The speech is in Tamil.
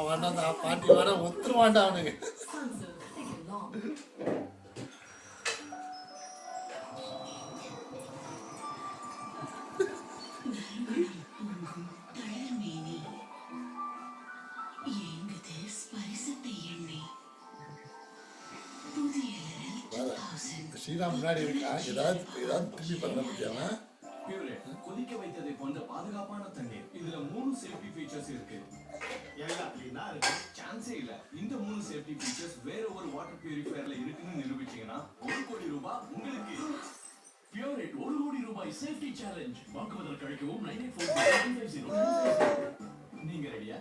வேண்டாம் பாட்டி வர ஒத்துருவாண்டா அவனுக்கு. ஸ்ரீராம் முன்னாடி இருக்கா, ஏதாவது திரும்பி பண்ண முடியாம. கொதிக்க வைத்ததை போன்ற பாதுகாப்பான தண்ணீர். இதுல 3 சேஃப்டி ஃபீச்சர்ஸ் இருக்கு. சான்ஸே இல்ல. இந்த 3 சேஃப்டி ஃபீச்சர்ஸ் வேற ஒரு வாட்டர் பியூரிஃபையர்ல இருக்குன்னு நிரூபிச்சீங்கன்னா 1 கோடி ரூபாய் உங்களுக்கு. பியூரேட் 1 கோடி ரூபாய் சேஃப்டி சேலஞ்ச் வாங்குவதற்கு அழைக்கவும் 9840. நீங்க ரெடியா?